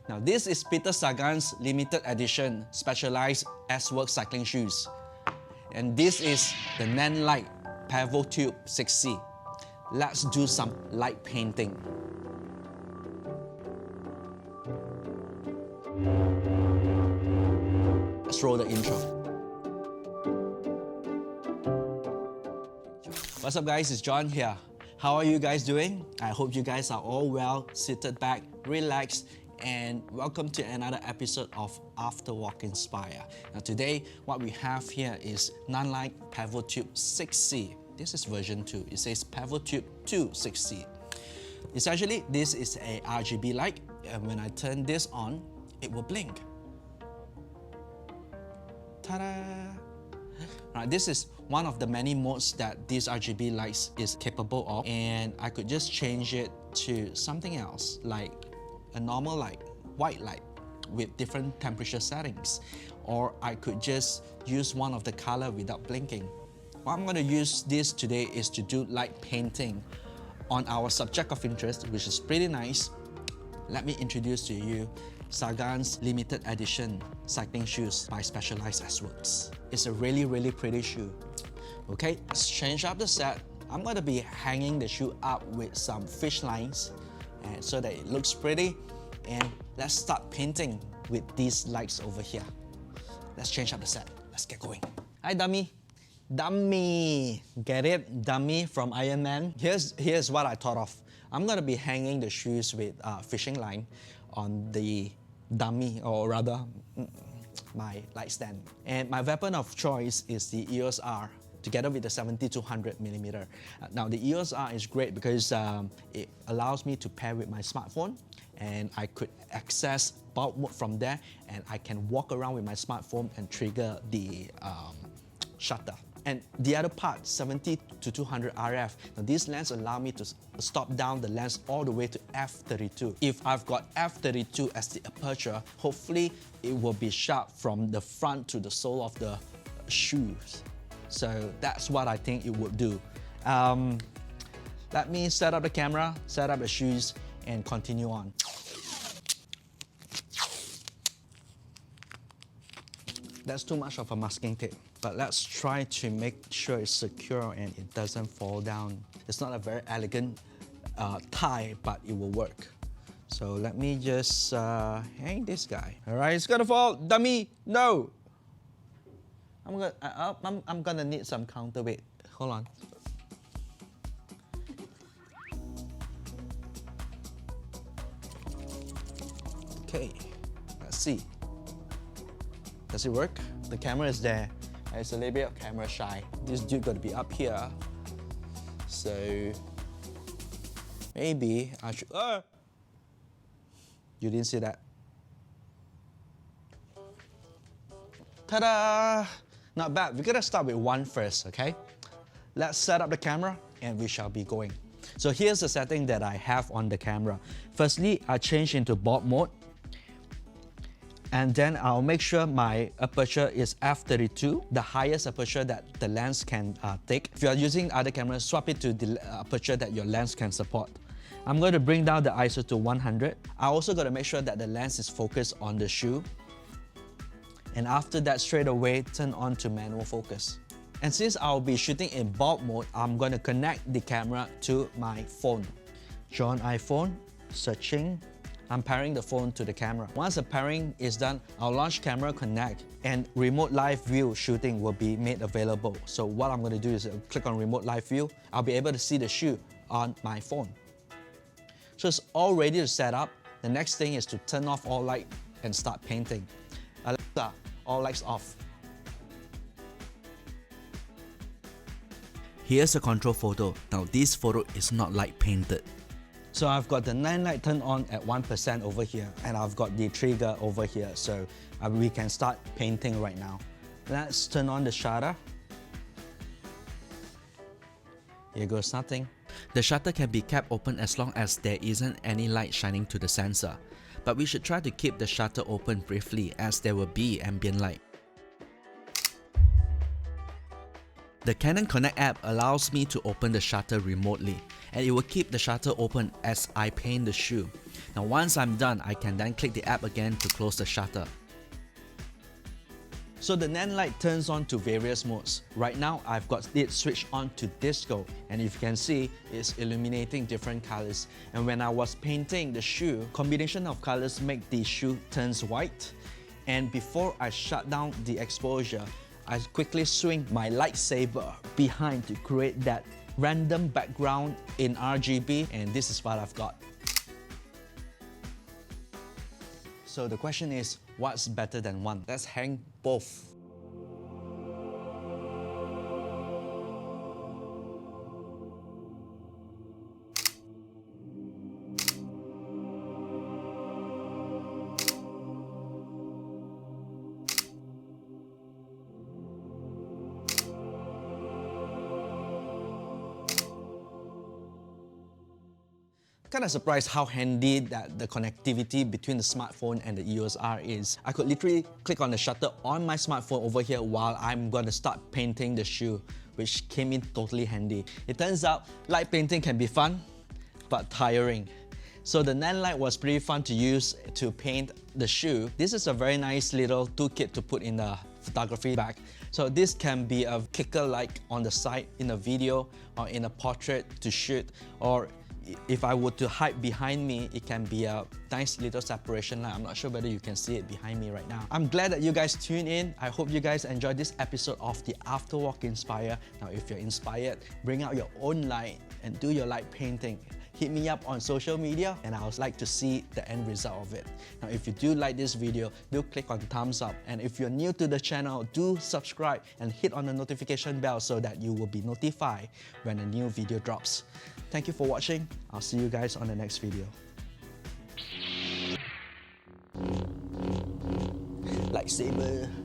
Now this is Peter Sagan's limited edition specialized S-Work cycling shoes. And this is the NANLITE Pavotube II. Let's do some light painting. Let's roll the intro. What's up guys, it's John here. How are you guys doing? I hope you guys are all well, seated back, relaxed, and welcome to another episode of Afterwalk Inspire. Now today, what we have here is NANLITE Pavotube II. This is version 2. It says Pavotube II 6C. Essentially, this is a RGB light, and when I turn this on, it will blink. Ta-da! Right, this is one of the many modes that these RGB lights is capable of, and I could just change it to something else, like a normal light, white light, with different temperature settings. Or I could just use one of the color without blinking. What I'm going to use this today is to do light painting on our subject of interest, which is pretty nice. Let me introduce to you Sagan's limited edition cycling shoes by Specialized S-Works. It's a really pretty shoe. Okay, let's change up the set. I'm going to be hanging the shoe up with some fish lines and so that it looks pretty. And let's start painting with these lights over here. Let's change up the set. Let's get going. Hi, dummy. Dummy. Get it? Dummy from Iron Man. Here's what I thought of. I'm going to be hanging the shoes with fishing line on the dummy, or rather my light stand. And my weapon of choice is the EOS R, together with the 70-200mm. Now the EOS R is great because it allows me to pair with my smartphone, and I could access bulk mode from there, and I can walk around with my smartphone and trigger the shutter. And the other part, 70-200 RF. Now these lenses allow me to stop down the lens all the way to f32. If I've got f32 as the aperture, hopefully it will be sharp from the front to the sole of the shoes. So that's what I think it would do. Let me set up the camera, set up the shoes, and continue on. That's too much of a masking tape, but let's try to make sure it's secure and it doesn't fall down. It's not a very elegant tie, but it will work. So let me just hang this guy. All right, it's gonna fall, dummy, no! I'm gonna need some counterweight. Hold on. Okay, let's see. Does it work? The camera is there. It's a little bit of camera shy. This dude got to be up here. So maybe I should. You didn't see that? Ta-da! Not bad. We're gonna start with one first, okay? Let's set up the camera and we shall be going. So here's the setting that I have on the camera. Firstly, I change into bulk mode. And then I'll make sure my aperture is f32, the highest aperture that the lens can take. If you are using other cameras, swap it to the aperture that your lens can support. I'm going to bring down the ISO to 100. I also got to make sure that the lens is focused on the shoe. And after that, straight away, turn on to manual focus. And since I'll be shooting in bulk mode, I'm going to connect the camera to my phone. Join iPhone, searching. I'm pairing the phone to the camera. Once the pairing is done, I'll launch Camera Connect and Remote Live View shooting will be made available. So what I'm going to do is click on Remote Live View. I'll be able to see the shoe on my phone. So it's all ready to set up. The next thing is to turn off all light and start painting. Alexa, all lights off. Here's a control photo. Now this photo is not light painted. So I've got the NANLITE turned on at 1% over here, and I've got the trigger over here, so we can start painting right now. Let's turn on the shutter. Here goes nothing. The shutter can be kept open as long as there isn't any light shining to the sensor, but we should try to keep the shutter open briefly as there will be ambient light. The Canon Connect app allows me to open the shutter remotely, and it will keep the shutter open as I paint the shoe. Now once I'm done, I can then click the app again to close the shutter. So the NANLITE turns on to various modes. Right now, I've got it switched on to disco, and if you can see, it's illuminating different colors. And when I was painting the shoe, combination of colors make the shoe turns white. And before I shut down the exposure, I quickly swing my lightsaber behind to create that random background in RGB, and this is what I've got. So the question is, what's better than one? Let's hang both. Kind of surprised how handy that the connectivity between the smartphone and the EOS R is. I could literally click on the shutter on my smartphone over here while I'm gonna start painting the shoe, which came in totally handy. It turns out light painting can be fun, but tiring. So the NANLITE was pretty fun to use to paint the shoe. This is a very nice little toolkit to put in the photography bag. So this can be a kicker like on the side in a video or in a portrait to shoot, or if I were to hide behind me, it can be a nice little separation line. I'm not sure whether you can see it behind me right now. I'm glad that you guys tuned in. I hope you guys enjoyed this episode of the Afterwalk Inspire. Now, if you're inspired, bring out your own light and do your light painting. Hit me up on social media and I would like to see the end result of it. Now, if you do like this video, do click on thumbs up. And if you're new to the channel, do subscribe and hit on the notification bell so that you will be notified when a new video drops. Thank you for watching. I'll see you guys on the next video. Lightsaber.